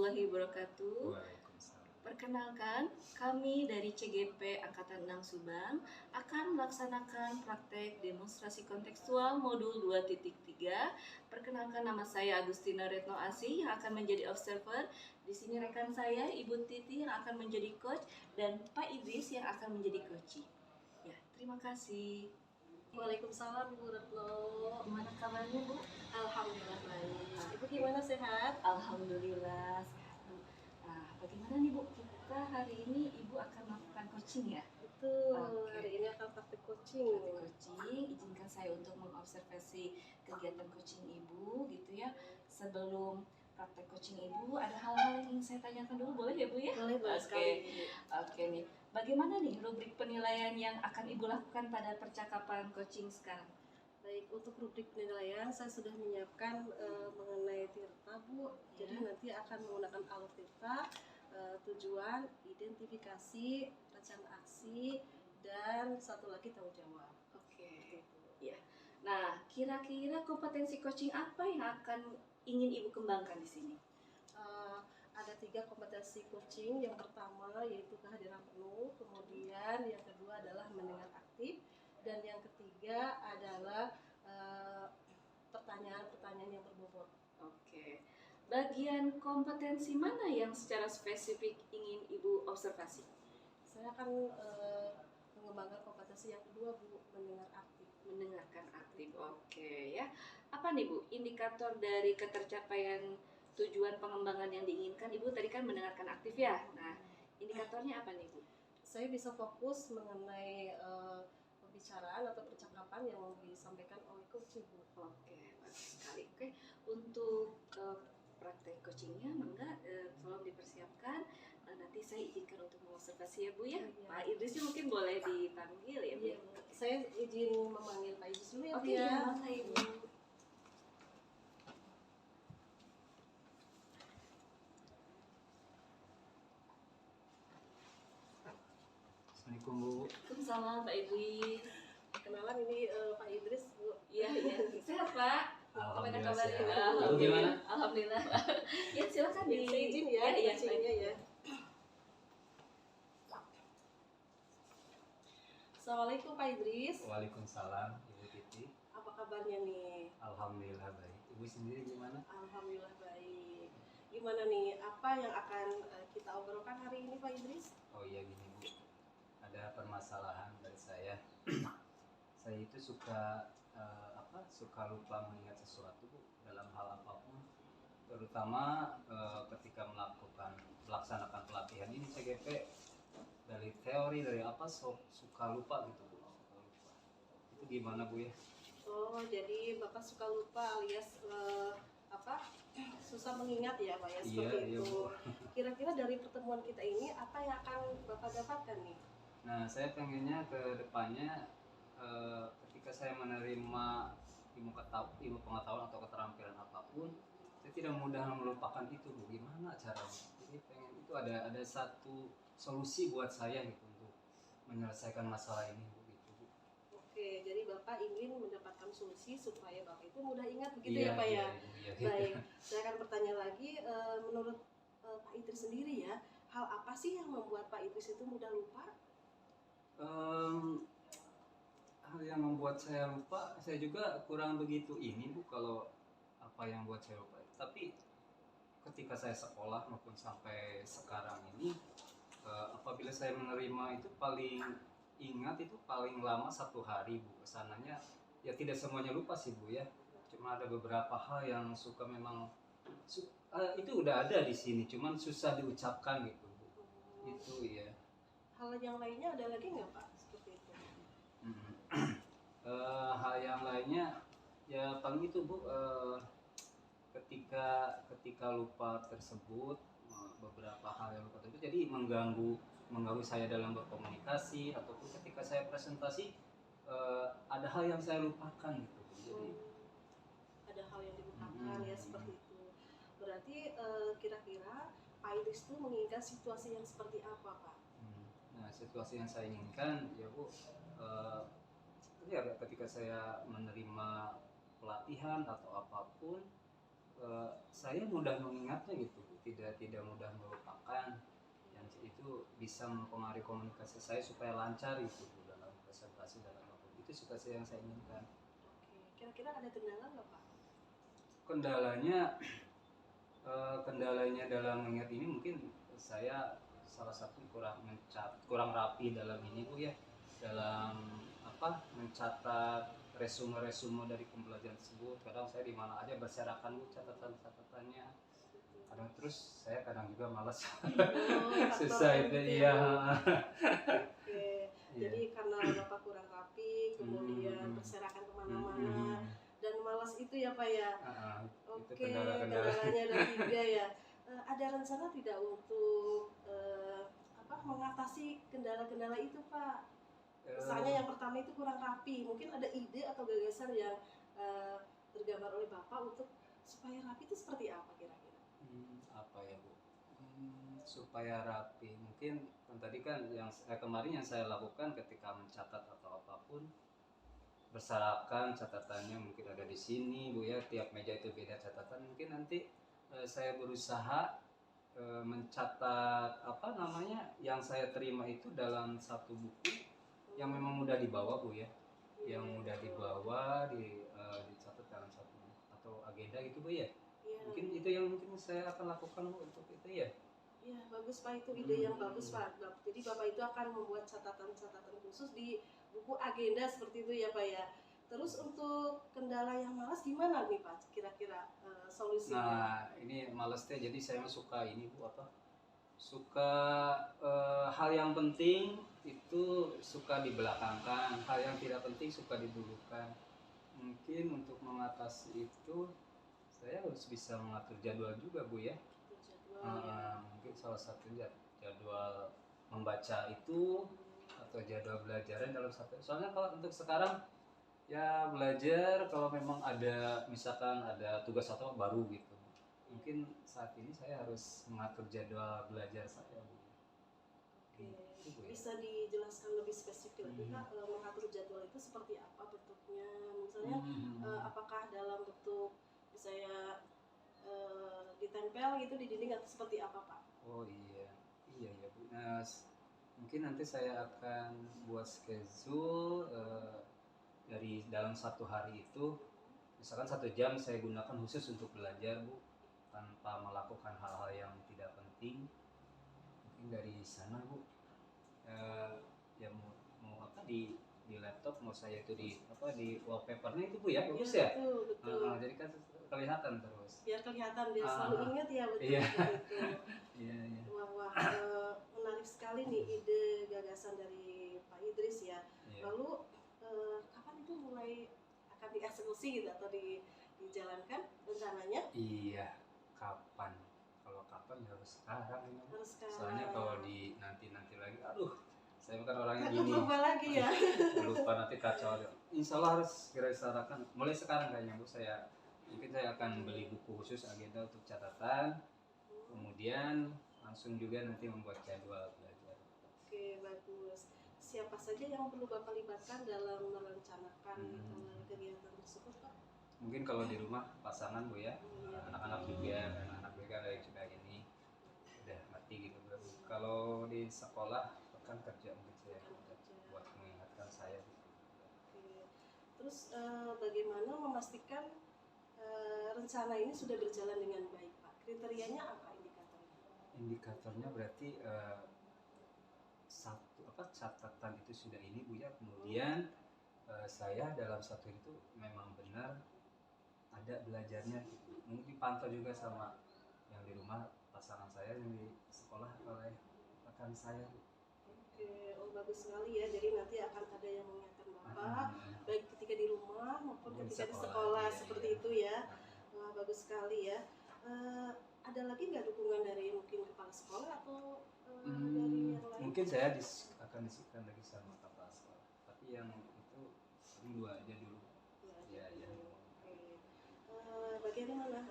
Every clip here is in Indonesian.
warahmatullahi wabarakatuh. Waalaikumsalam. Perkenalkan, kami dari CGP Angkatan 6 Subang akan melaksanakan praktek demonstrasi kontekstual modul 2.3. Perkenalkan, nama saya Agustina Retno Asih yang akan menjadi observer. Di sini rekan saya Ibu Titi yang akan menjadi coach dan Pak Idris yang akan menjadi coachee. Ya, terima kasih. Waalaikumsalam Bu Retno. Gimana kabarnya, Bu? Alhamdulillah baik. Ibu gimana, sehat? Alhamdulillah. Nah, bagaimana nih Bu? Kita hari ini Ibu akan melakukan coaching ya? Betul. Oke. Hari ini akan praktik coaching. Praktik coaching, izinkan saya untuk mengobservasi kegiatan coaching Ibu gitu ya. Sebelum praktek coaching Ibu, ada hal-hal yang ingin saya tanyakan dulu, boleh ya Bu ya? Boleh sekali. Oke nih. Bagaimana nih rubrik penilaian yang akan Ibu lakukan pada percakapan coaching sekarang? Baik, untuk rubrik penilaian saya sudah menyiapkan mengenai Tirta, Bu. Jadi nanti akan menggunakan alur Tirta, tujuan, identifikasi, rencana aksi, dan satu lagi tanggung jawab. Oke. Ya. Nah, kira-kira kompetensi coaching apa yang akan ingin Ibu kembangkan di sini? Ada 3 kompetensi coaching. Yang pertama yaitu kehadiran penuh, kemudian yang kedua adalah mendengar aktif, dan yang ketiga adalah pertanyaan-pertanyaan yang berbobot. Oke. Bagian kompetensi mana yang secara spesifik ingin Ibu observasi? Saya akan mengembangkan kompetensi yang kedua, Bu, mendengar aktif. Mendengarkan aktif. Oke ya. Apa nih Bu indikator dari ketercapaian tujuan pengembangan yang diinginkan? Ibu tadi kan mendengarkan aktif ya. Nah, indikatornya apa nih Bu? Saya bisa fokus mengenai pembicaraan atau percakapan yang mau disampaikan oleh coach, Bu. Oke, bagus sekali. Oke, untuk praktek coachingnya, mangga tolong dipersiapkan. Nanti saya izinkan untuk mengobservasi ya Bu ya. Iya. Pak Idris mungkin boleh dipanggil ya Bu. Iya, Bu. Saya izin memanggil Pak Idris dulu ya, Bu Oke, ya. mangga Ibu. Assalamualaikum Bu. Waalaikumsalam Pak Idris. Kenalan, ini Pak Idris, Bu. Iya, sehat Pak. Gimana Alhamdulillah kabarnya? sehat. Lalu gimana? Alhamdulillah. Ya silakan Ya, saya izin ya, Iya, coachingnya ya. Assalamualaikum Pak Idris. Waalaikumsalam Ibu Titi. Apa kabarnya nih? Alhamdulillah baik. Ibu sendiri gimana? Alhamdulillah baik. Gimana nih? Apa yang akan kita obrolkan hari ini, Pak Idris? Oh iya gini Bu. Ada permasalahan dari saya. Saya itu suka suka lupa mengingat sesuatu Bu dalam hal apapun. Terutama ketika melaksanakan pelatihan ini CGP, dari teori dari apa suka lupa gitu Bu. Suka lupa. Itu gimana Bu ya? Oh, jadi Bapak suka lupa alias susah mengingat ya, Pak ya, seperti Iya, itu. Bu. Kira-kira dari pertemuan kita ini apa yang akan Bapak dapatkan nih? Nah, saya pengennya ke depannya ketika saya menerima ilmu pengetahuan atau keterampilan apapun, saya tidak mudah melupakan itu, Bu. Gimana caranya? Jadi pengen itu ada satu solusi buat saya gitu untuk menyelesaikan masalah ini, Bu. Gitu, Bu. Oke, jadi Bapak ingin mendapatkan solusi supaya Bapak itu mudah ingat, begitu Iya, ya Pak ya? iya, Ibu, iya, gitu. Baik, saya akan bertanya lagi, menurut Pak Idris sendiri ya, hal apa sih yang membuat Pak Idris itu mudah lupa? Hal yang membuat saya lupa, saya juga kurang begitu ini Bu kalau apa yang buat saya lupa. Tapi ketika saya sekolah maupun sampai sekarang ini, apabila saya menerima itu paling ingat itu paling lama 1 hari Bu. Kesananya ya tidak semuanya lupa sih Bu ya. Cuma ada beberapa hal yang suka memang itu udah ada di sini, cuman susah diucapkan gitu Bu. Itu ya. Hal yang lainnya ada lagi nggak Pak seperti itu? Hal yang lainnya ya paling itu Bu, ketika lupa tersebut, beberapa hal yang lupa tersebut jadi mengganggu saya dalam berkomunikasi ataupun ketika saya presentasi, ada hal yang saya lupakan gitu Bu. Jadi ada hal yang dilupakan ya, seperti itu. Berarti kira-kira Pak Idris itu menginginkan situasi yang seperti apa Pak? Nah, situasi yang saya inginkan ya Bu, ya ketika saya menerima pelatihan atau apapun, saya mudah mengingatnya gitu, tidak mudah melupakan, yang itu bisa mempengaruhi komunikasi saya supaya lancar gitu dalam presentasi dalam apapun. Itu suka sih yang saya inginkan. Oke, kira-kira ada kendala nggak Pak? Kendalanya dalam mengingat ini mungkin saya salah satu kurang rapi dalam ini Bu ya, dalam mencatat resume dari pembelajaran tersebut. Kadang saya di mana aja berserakan Bu catatannya. Kadang terus saya kadang juga malas. Susah itu iya. Oke, jadi karena Bapak kurang rapi, kemudian berserakan kemana-mana, dan malas itu ya Pak ya. Oke, kendalanya ada 3 ya. Ada rencana tidak untuk mengatasi kendala-kendala itu Pak? Misalnya yang pertama itu kurang rapi, mungkin ada ide atau gagasan yang tergambar oleh Bapak untuk supaya rapi itu seperti apa kira-kira? Apa ya Bu? Supaya rapi, mungkin tadi kan yang kemarin yang saya lakukan ketika mencatat atau apapun, berserakan catatannya mungkin ada di sini Bu ya, tiap meja itu beda catatan. Mungkin nanti saya berusaha mencatat yang saya terima itu dalam satu buku yang memang mudah dibawa Bu ya, yang mudah dibawa dicatat dalam satu buku atau agenda gitu Bu ya. Mungkin itu yang mungkin saya akan lakukan Bu, untuk itu ya. Ya bagus Pak, itu ide yang bagus Pak. Jadi Bapak itu akan membuat catatan-catatan khusus di buku agenda seperti itu ya Pak ya. Terus untuk kendala yang malas gimana nih Pak kira-kira solusinya? Nah ini malesnya, jadi saya suka ini Bu suka hal yang penting itu suka dibelakangkan, hal yang tidak penting suka didulukan. Mungkin untuk mengatasi itu saya harus bisa mengatur jadwal juga Bu ya. Mungkin salah satu jadwal membaca itu atau jadwal belajarnya dalam satu. Soalnya kalau untuk sekarang ya belajar kalau memang ada misalkan ada tugas atau baru gitu, mungkin saat ini saya harus mengatur jadwal belajar saya Bu. Oke, bisa dijelaskan lebih spesifik lagi Kak, mengatur jadwal itu seperti apa bentuknya? Misalnya apakah dalam bentuk misalnya ditempel gitu di dinding atau seperti apa Pak? Oh iya ya Bu. Nah, mungkin nanti saya akan buat schedule dari dalam satu hari itu, misalkan 1 jam saya gunakan khusus untuk belajar Bu, tanpa melakukan hal-hal yang tidak penting. Mungkin dari sana Bu, ya mau di laptop, mau saya itu di wallpapernya itu Bu ya, bagus ya. Betul. Jadi kan kelihatan terus. Biar kelihatan, biar selalu ingat ya betul Iya. gitu. Iya. Wah, menarik sekali nih ide gagasan dari Pak Idris ya. Iya. Lalu kapan itu mulai akan dieksekusi gitu atau dijalankan rencananya? Iya, kapan? Kalau kapan ya harus sekarang ini. Harus sekarang. Soalnya kalau di nanti lagi, aduh, saya bukan orangnya gini. Lupa lagi ya. Lupa nanti kacau. Insya Allah harus segera diserahkan. Mulai sekarang kayaknya Bu, mungkin saya akan beli buku khusus agenda untuk catatan. Kemudian langsung juga nanti membuat jadwal belajar. Oke, bagus. Siapa saja yang perlu Bapak libatkan dalam merencanakan kegiatan tersebut Pak? Mungkin kalau di rumah pasangan Bu ya, anak-anak juga ada yang sudah ini udah ngerti gitu Bu. Kalau di sekolah kan kerja mungkin saya buat mengingatkan saya. Oke. Terus bagaimana memastikan rencana ini sudah berjalan dengan baik Pak? Kriterianya apa indikatornya? Indikatornya berarti catatan itu sudah ini Bu ya. Kemudian saya dalam satu itu memang benar ada belajarnya. Mungkin dipantau juga sama yang di rumah, pasangan saya, yang di sekolah oleh rekan saya. Oke, bagus sekali ya. Jadi nanti akan ada yang mengingatkan Bapak, baik ketika di rumah maupun ketika di sekolah seperti itu ya. Wah, bagus sekali ya. Ada lagi nggak dukungan dari mungkin kepala sekolah atau dari yang lain? Mungkin saya akan diskusikan lagi sama kepala sekolah. Tapi yang itu dua aja dulu. Ya. Bagaimana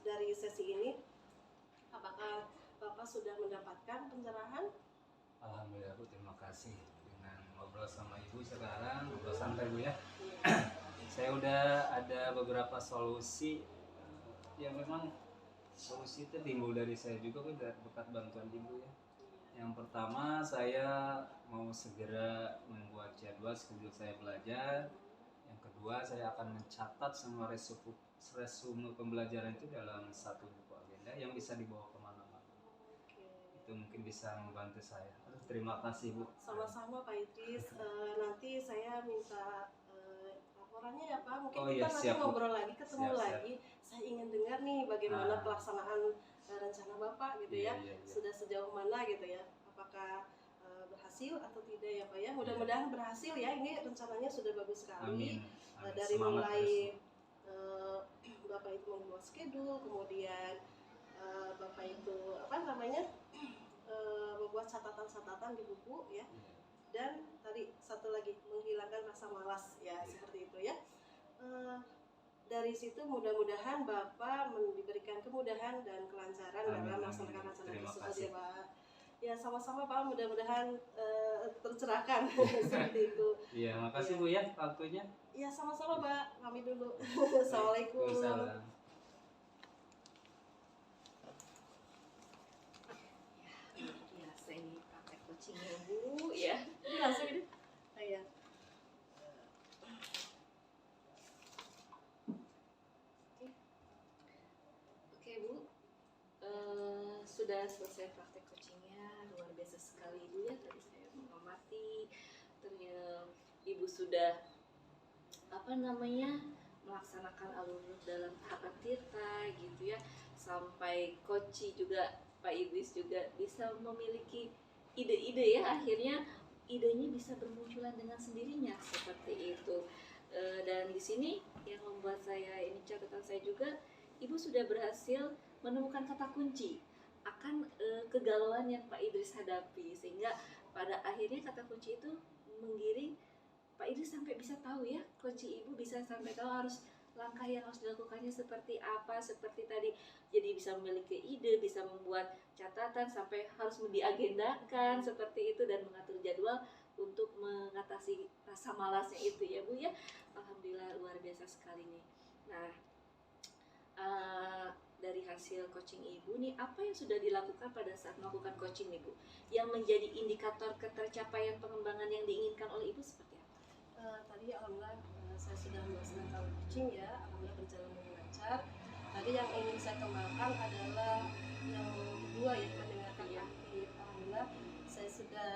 dari sesi ini? Apakah Bapak sudah mendapatkan pencerahan? Alhamdulillah Bu, terima kasih. Dengan ngobrol sama Ibu sekarang, ngobrol santai Bu ya. Saya udah ada beberapa solusi ya memang solusi itu timbul dari saya juga berkat bantuan ibu ya. Yang pertama saya mau segera membuat jadwal schedule saya belajar. Yang kedua saya akan mencatat semua resume pembelajaran itu dalam satu buku agenda yang bisa dibawa kemana-mana. Itu mungkin bisa membantu saya. Aduh, terima kasih Bu. Sama-sama Pak Idris. Nanti saya minta laporannya ya Pak. Mungkin Oh, kita iya, nanti siap, Bu. ngobrol lagi, ketemu Siap. lagi. Saya ingin dengar nih bagaimana Nah. pelaksanaan rencana Bapak gitu Iya, ya. iya. Sudah sejauh mana gitu ya. Apakah berhasil atau tidak ya Pak ya. Mudah-mudahan berhasil ya. Ini rencananya sudah bagus sekali. Amin. Dari Semangat mulai terus. Bapak itu membuat schedule, kemudian Bapak itu membuat catatan-catatan di buku ya. Iya. Dan tadi satu lagi, menghilangkan rasa malas ya, seperti itu ya. Dari situ mudah-mudahan Bapak diberikan kemudahan dan kelancaran Amin, dalam amin. melaksanakan rencana Terima tersebut kasih. ya Pak. Ya sama-sama Pak, mudah-mudahan tercerahkan seperti itu. Iya, makasih Iya. Bu ya waktunya. Ya sama-sama Pak, kami dulu. Assalamualaikum. Waalaikumsalam. Luar biasa ini praktek coachingnya Bu ya. Ini langsung ini. Iya. Oke Bu, sudah selesai praktek coachingnya, luar biasa sekali Ibu ya. Tadi saya mengamati, ternyata Ibu sudah melaksanakan alur dalam tahapan tirta gitu ya, sampai coach juga Pak Idris juga bisa memiliki ide-ide ya, akhirnya idenya bisa bermunculan dengan sendirinya seperti itu. Dan di sini yang membuat saya ini catatan saya juga, Ibu sudah berhasil menemukan kata kunci akan kegalauan yang Pak Idris hadapi, sehingga pada akhirnya kata kunci itu menggiring Pak Idris sampai bisa tahu ya, kunci Ibu bisa sampai tahu harus langkah yang harus dilakukannya seperti apa, seperti tadi. Jadi bisa memiliki ide, bisa membuat catatan sampai harus diagendakan seperti itu, dan mengatur jadwal untuk mengatasi rasa malasnya itu ya Bu ya. Alhamdulillah luar biasa sekali nih. Nah, dari hasil coaching Ibu nih, apa yang sudah dilakukan pada saat melakukan coaching nih Bu, yang menjadi indikator ketercapaian pengembangan yang diinginkan oleh Ibu seperti apa? Tadi alhamdulillah saya sudah melaksanakan coaching ya, alhamdulillah berjalan dengan lancar. Tadi yang ingin saya kembangkan adalah yang kedua ya, mendengarkan aktif. Alhamdulillah saya sudah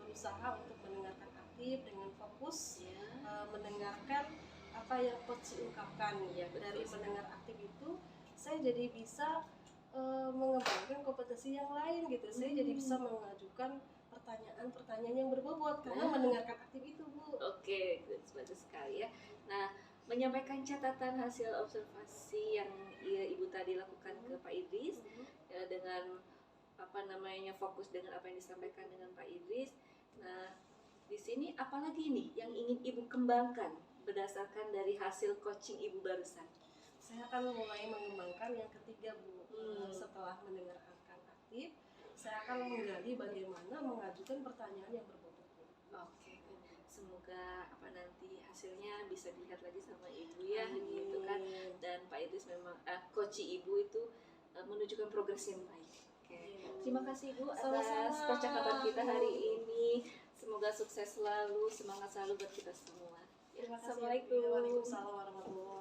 berusaha untuk mendengarkan aktif dengan fokus Ya. Mendengarkan apa yang coach ungkapkan Ya, betul. Dari mendengar aktif itu saya jadi bisa mengembangkan kompetensi yang lain gitu. Saya jadi bisa mengajukan pertanyaan-pertanyaan yang berbobot karena mendengarkan aktif itu Bu. Oke, bagus sekali ya. Nah, menyampaikan catatan hasil observasi yang Ibu tadi lakukan ke Pak Idris ya, dengan fokus dengan apa yang disampaikan dengan Pak Idris. Nah, di sini apalagi nih yang ingin Ibu kembangkan berdasarkan dari hasil coaching Ibu barusan? Saya akan mulai mengembangkan yang ketiga Bu. Setelah mendengarkan aktif, saya akan menggali bagaimana mengajukan pertanyaan yang berbobot. Oke, semoga nanti hasilnya bisa dilihat lagi sama Ibu ya, gitu kan. Dan Pak Idris memang coach Ibu itu menunjukkan progres yang baik. Oke. Terima kasih Ibu atas percakapan kita hari ini. Semoga sukses selalu, semangat selalu buat kita semua. Terima kasih. Assalamualaikum. Waalaikumsalam warahmatullahi wabarakatuh.